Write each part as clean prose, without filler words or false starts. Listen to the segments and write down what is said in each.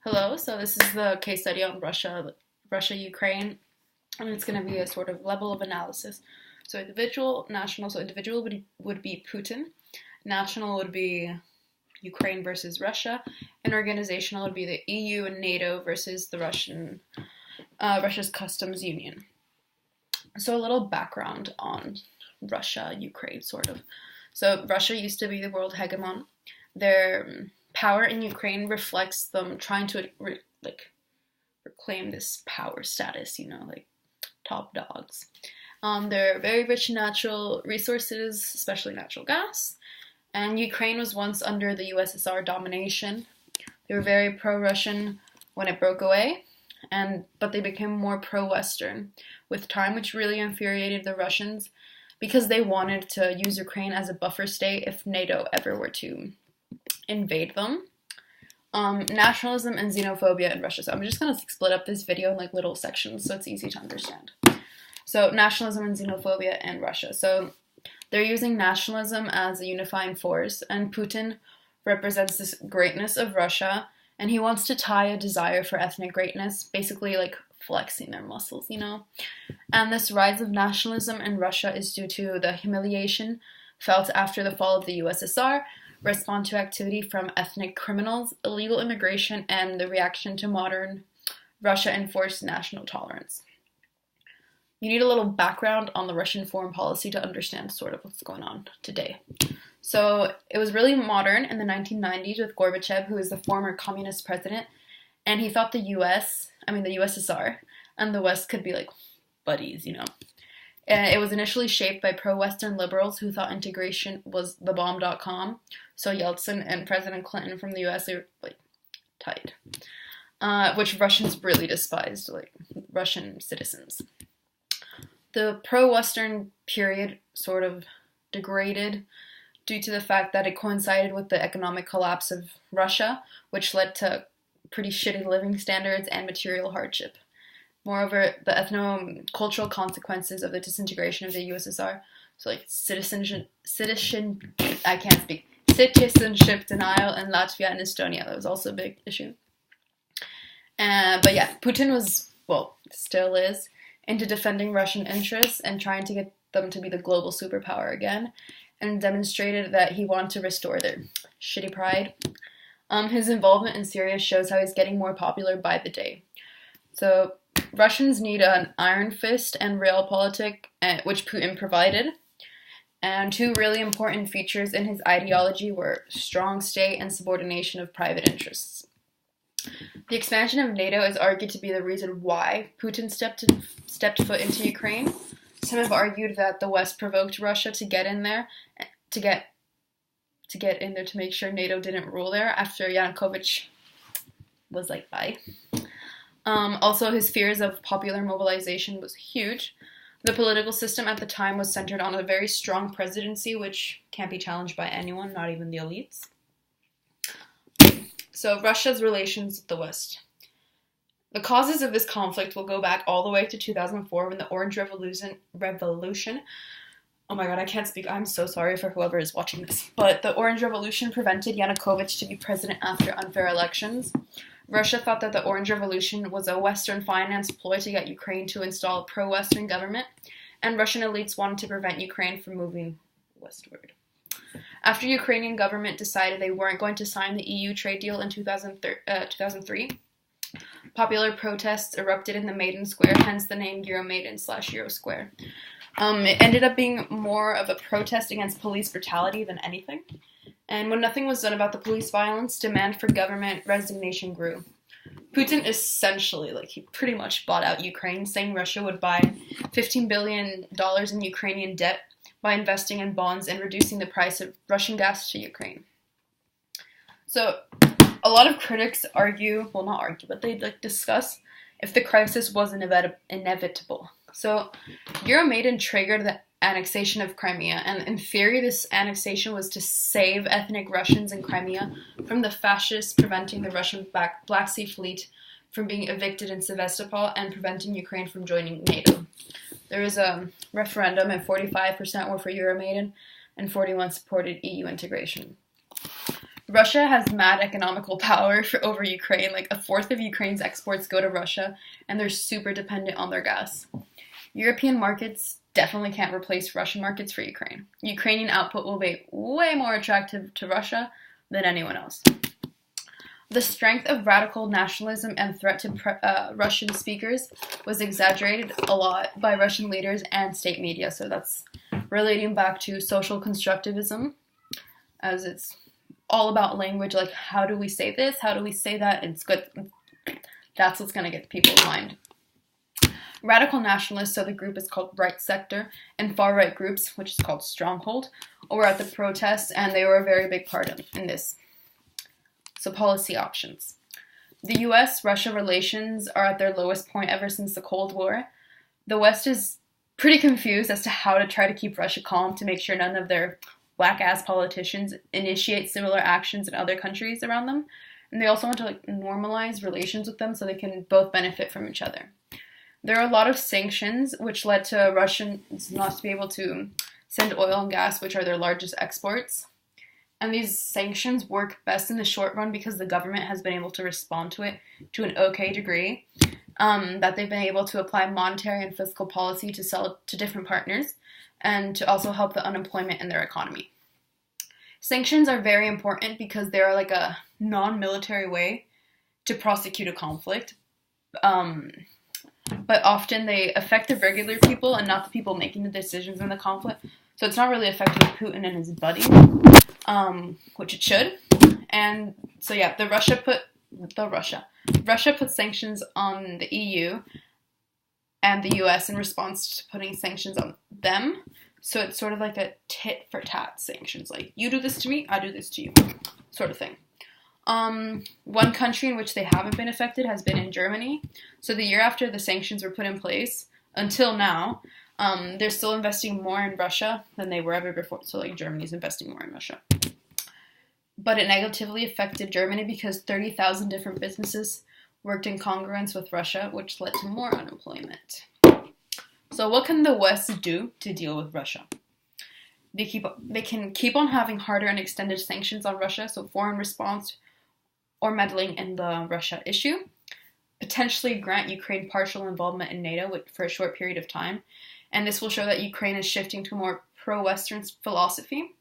Hello, so this is the case study on Russia, Ukraine, and it's going to be a sort of level of analysis. So individual, national, so individual would be Putin, national would be Ukraine versus Russia, and organizational would be the EU and NATO versus the Russia's customs union. So a little background on Russia, Ukraine, sort of. So Russia used to be the world hegemon. Their power in Ukraine reflects them trying to reclaim this power status, like top dogs. They're very rich in natural resources, especially natural gas. And Ukraine was once under the USSR domination. They were very pro-Russian when it broke away, but they became more pro-Western with time, which really infuriated the Russians because they wanted to use Ukraine as a buffer state if NATO ever were to invade them. Nationalism and xenophobia in Russia. So I'm just going to split up this video in little sections so it's easy to understand. So nationalism and xenophobia in Russia. So they're using nationalism as a unifying force, and Putin represents this greatness of Russia, and he wants to tie a desire for ethnic greatness, basically flexing their muscles, And this rise of nationalism in Russia is due to the humiliation felt after the fall of the USSR, respond to activity from ethnic criminals, illegal immigration, and the reaction to modern Russia enforced national tolerance. You need a little background on the Russian foreign policy to understand sort of what's going on today. So it was really modern in the 1990s with Gorbachev, who was the former communist president, and he thought the USSR, and the West could be buddies, It was initially shaped by pro-Western liberals who thought integration was the bomb.com. So Yeltsin and President Clinton from the US are tight, which Russians really despised, Russian citizens. The pro-Western period sort of degraded due to the fact that it coincided with the economic collapse of Russia, which led to pretty shitty living standards and material hardship. Moreover, the ethno-cultural consequences of the disintegration of the USSR, so citizenship denial in Latvia and Estonia, that was also a big issue. But yeah, Putin still is, into defending Russian interests and trying to get them to be the global superpower again, and demonstrated that he wanted to restore their shitty pride. His involvement in Syria shows how he's getting more popular by the day. So Russians need an iron fist and realpolitik, which Putin provided. And two really important features in his ideology were strong state and subordination of private interests. The expansion of NATO is argued to be the reason why Putin stepped foot into Ukraine. Some have argued that the West provoked Russia to get in there, to make sure NATO didn't rule there after Yanukovych was bye. Also, his fears of popular mobilization was huge. The political system at the time was centered on a very strong presidency, which can't be challenged by anyone, not even the elites. So, Russia's relations with the West. The causes of this conflict will go back all the way to 2004 when the Orange Revolution. Oh my god, I can't speak. I'm so sorry for whoever is watching this. But the Orange Revolution prevented Yanukovych to be president after unfair elections. Russia thought that the Orange Revolution was a Western finance ploy to get Ukraine to install a pro-Western government, and Russian elites wanted to prevent Ukraine from moving westward. After the Ukrainian government decided they weren't going to sign the EU trade deal in 2003, popular protests erupted in the Maidan Square, hence the name Euromaidan/Eurosquare. It ended up being more of a protest against police brutality than anything. And when nothing was done about the police violence, demand for government resignation grew. Putin essentially, he pretty much bought out Ukraine, saying Russia would buy $15 billion in Ukrainian debt by investing in bonds and reducing the price of Russian gas to Ukraine. So, a lot of critics they discuss if the crisis was inevitable. So, Euromaidan triggered the annexation of Crimea, and in theory this annexation was to save ethnic Russians in Crimea from the fascists, preventing the Russian Black Sea Fleet from being evicted in Sevastopol, and preventing Ukraine from joining NATO. There was a referendum and 45% were for Euromaidan and 41% supported EU integration. Russia has mad economical power over Ukraine. Like a fourth of Ukraine's exports go to Russia, and they're super dependent on their gas. European markets definitely can't replace Russian markets for Ukraine. Ukrainian output will be way more attractive to Russia than anyone else. The strength of radical nationalism and threat to Russian speakers was exaggerated a lot by Russian leaders and state media. So that's relating back to social constructivism, as it's all about language, like how do we say this, how do we say that, it's good. That's what's going to get people's mind. Radical nationalists, so the group is called Right Sector, and far-right groups, which is called Stronghold, were at the protests, and they were a very big part in this. So policy options. The US-Russia relations are at their lowest point ever since the Cold War. The West is pretty confused as to how to try to keep Russia calm to make sure none of their whack-ass politicians initiate similar actions in other countries around them. And they also want to normalize relations with them so they can both benefit from each other. There are a lot of sanctions which led to Russians not to be able to send oil and gas, which are their largest exports. And these sanctions work best in the short run because the government has been able to respond to it to an okay degree, that they've been able to apply monetary and fiscal policy to sell to different partners and to also help the unemployment in their economy. Sanctions are very important because they are like a non-military way to prosecute a conflict, but often they affect the regular people and not the people making the decisions in the conflict. So it's not really affecting Putin and his buddy, which it should. And so yeah, Russia put sanctions on the EU and the US in response to putting sanctions on them. So it's sort of like a tit for tat sanctions, like you do this to me, I do this to you, sort of thing. One country in which they haven't been affected has been in Germany. So the year after the sanctions were put in place, until now, they're still investing more in Russia than they were ever before. So like Germany's investing more in Russia. But it negatively affected Germany because 30,000 different businesses worked in congruence with Russia, which led to more unemployment. So what can the West do to deal with Russia? They can keep on having harder and extended sanctions on Russia, so foreign response or meddling in the Russia issue. Potentially grant Ukraine partial involvement in NATO for a short period of time. And this will show that Ukraine is shifting to a more pro-Western philosophy.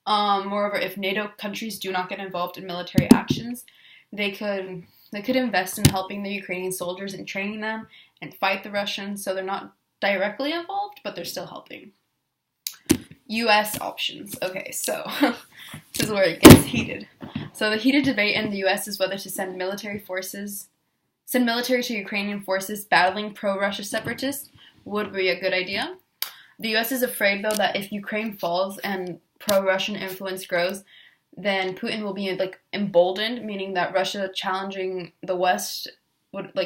Moreover, if NATO countries do not get involved in military actions, they could invest in helping the Ukrainian soldiers and training them and fight the Russians, so they're not directly involved, but they're still helping. U.S. options. Okay, so this is where it gets heated. So the heated debate in the U.S. is whether to send military to Ukrainian forces battling pro-Russia separatists would be a good idea. The U.S. is afraid, though, that if Ukraine falls and pro-Russian influence grows, then Putin will be emboldened, meaning that Russia challenging the West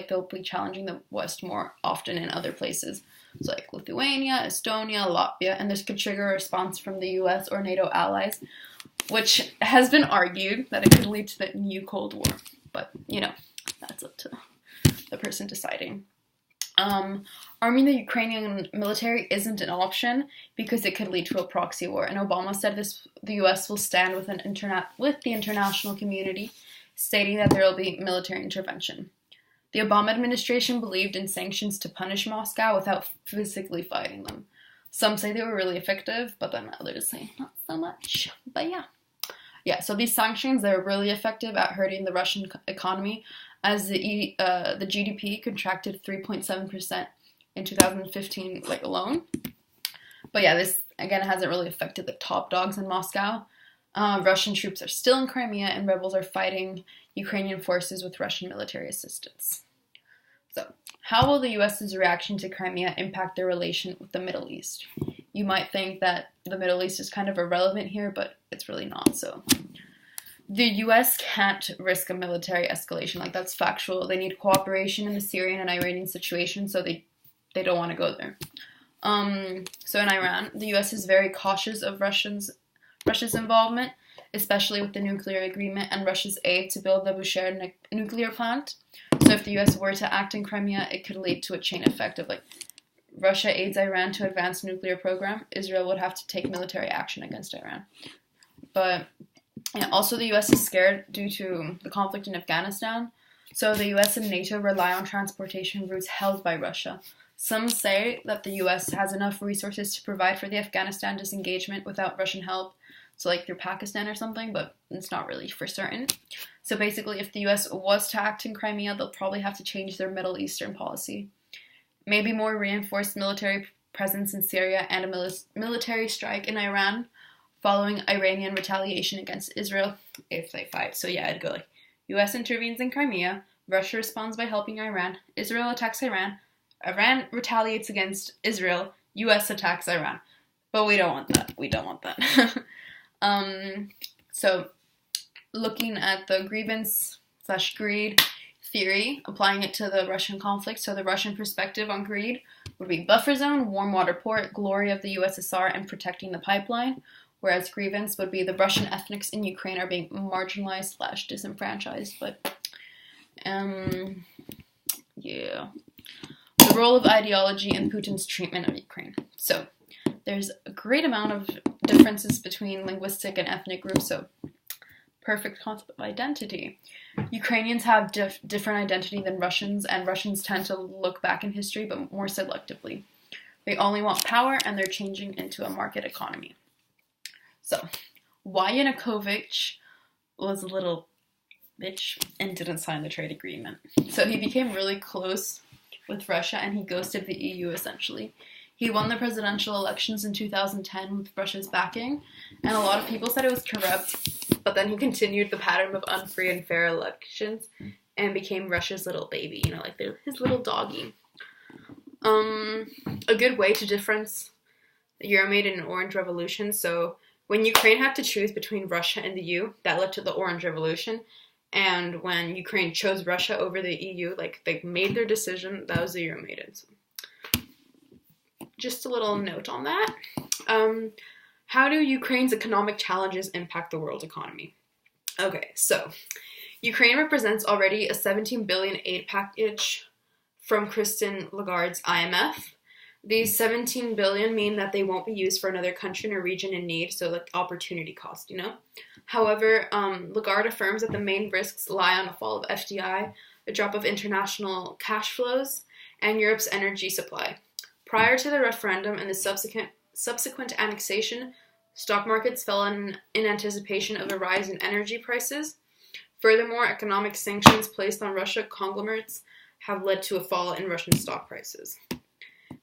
they'll be challenging the West more often in other places. So like Lithuania, Estonia, Latvia, and this could trigger a response from the US or NATO allies, which has been argued that it could lead to the new Cold War. But, that's up to the person deciding. Arming the Ukrainian military isn't an option because it could lead to a proxy war. And Obama said the US will stand with the international community, stating that there will be military intervention. The Obama administration believed in sanctions to punish Moscow without physically fighting them. Some say they were really effective, but then others say not so much. But yeah. So these sanctions, they're really effective at hurting the Russian economy, as the GDP contracted 3.7% in 2015, alone. But yeah, this again hasn't really affected the top dogs in Moscow. Russian troops are still in Crimea, and rebels are fighting Ukrainian forces with Russian military assistance. So, how will the U.S.'s reaction to Crimea impact their relation with the Middle East? You might think that the Middle East is kind of irrelevant here, but it's really not. So, the U.S. can't risk a military escalation. That's factual. They need cooperation in the Syrian and Iranian situation, so they don't want to go there. So in Iran, the U.S. is very cautious of Russia's involvement, especially with the nuclear agreement and Russia's aid to build the Bushehr nuclear plant. So if the U.S. were to act in Crimea, it could lead to a chain effect of Russia aids Iran to advance nuclear program. Israel would have to take military action against Iran. But And also, the US is scared due to the conflict in Afghanistan. So the US and NATO rely on transportation routes held by Russia. Some say that the US has enough resources to provide for the Afghanistan disengagement without Russian help, so like through Pakistan or something, but it's not really for certain. So basically, if the US was to act in Crimea, they'll probably have to change their Middle Eastern policy. Maybe more reinforced military presence in Syria and a military strike in Iran following Iranian retaliation against Israel if they fight. So yeah, I'd go like US intervenes in Crimea, Russia responds by helping Iran, Israel attacks Iran, Iran retaliates against Israel, US attacks Iran. But we don't want that. We don't want that. So looking at the grievance/greed theory, applying it to the Russian conflict, so the Russian perspective on greed would be buffer zone, warm water port, glory of the USSR, and protecting the pipeline, whereas grievance would be the Russian ethnics in Ukraine are being marginalized/disenfranchised. But, yeah. The role of ideology in Putin's treatment of Ukraine. So, there's a great amount of differences between linguistic and ethnic groups, so perfect concept of identity. Ukrainians have different identity than Russians, and Russians tend to look back in history, but more selectively. They only want power, and they're changing into a market economy. So, why Yanukovych was a little bitch and didn't sign the trade agreement. So he became really close with Russia, and he ghosted the EU, essentially. He won the presidential elections in 2010 with Russia's backing, and a lot of people said it was corrupt, but then he continued the pattern of unfree and fair elections and became Russia's little baby, like his little doggy. A good way to difference the Euromaidan and Orange Revolution. So when Ukraine had to choose between Russia and the EU, that led to the Orange Revolution. And when Ukraine chose Russia over the EU, they made their decision, that was the Euromaidan. So just a little note on that. How do Ukraine's economic challenges impact the world economy? Okay, so Ukraine represents already a 17 billion aid package from Christine Lagarde's IMF. These 17 billion mean that they won't be used for another country or region in need, so opportunity cost, However, Lagarde affirms that the main risks lie on a fall of FDI, a drop of international cash flows, and Europe's energy supply. Prior to the referendum and the subsequent annexation, stock markets fell in anticipation of a rise in energy prices. Furthermore, economic sanctions placed on Russia conglomerates have led to a fall in Russian stock prices.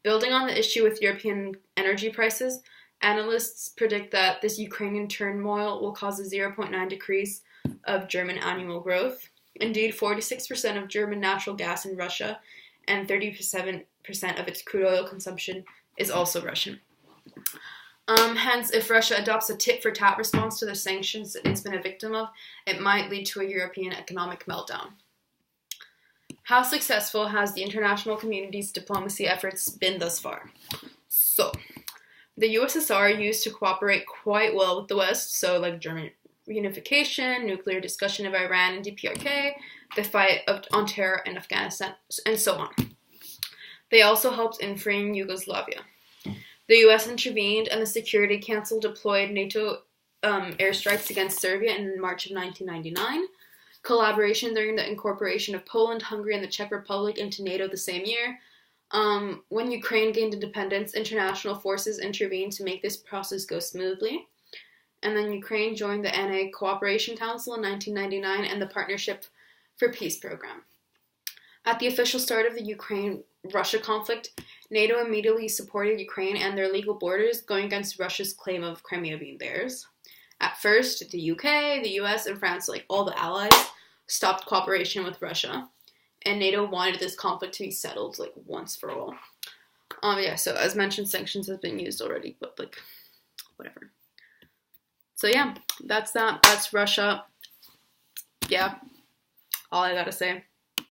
Building on the issue with European energy prices, analysts predict that this Ukrainian turmoil will cause a 0.9 decrease of German annual growth. Indeed, 46% of German natural gas in Russia and 37% of its crude oil consumption is also Russian. Hence, if Russia adopts a tit-for-tat response to the sanctions it's been a victim of, it might lead to a European economic meltdown. How successful has the international community's diplomacy efforts been thus far? So, the USSR used to cooperate quite well with the West, so German reunification, nuclear discussion of Iran and DPRK, the fight on terror in Afghanistan, and so on. They also helped in freeing Yugoslavia. The US intervened, and the Security Council deployed NATO airstrikes against Serbia in March of 1999. Collaboration during the incorporation of Poland, Hungary, and the Czech Republic into NATO the same year. When Ukraine gained independence, international forces intervened to make this process go smoothly. And then Ukraine joined the NA Cooperation Council in 1999 and the Partnership for Peace program. At the official start of the Ukraine-Russia conflict, NATO immediately supported Ukraine and their legal borders, going against Russia's claim of Crimea being theirs. At first, the UK, the US, and France, all the allies, stopped cooperation with Russia. And NATO wanted this conflict to be settled, once for all. So as mentioned, sanctions have been used already, but, whatever. So yeah, that's that. That's Russia. Yeah, all I gotta say.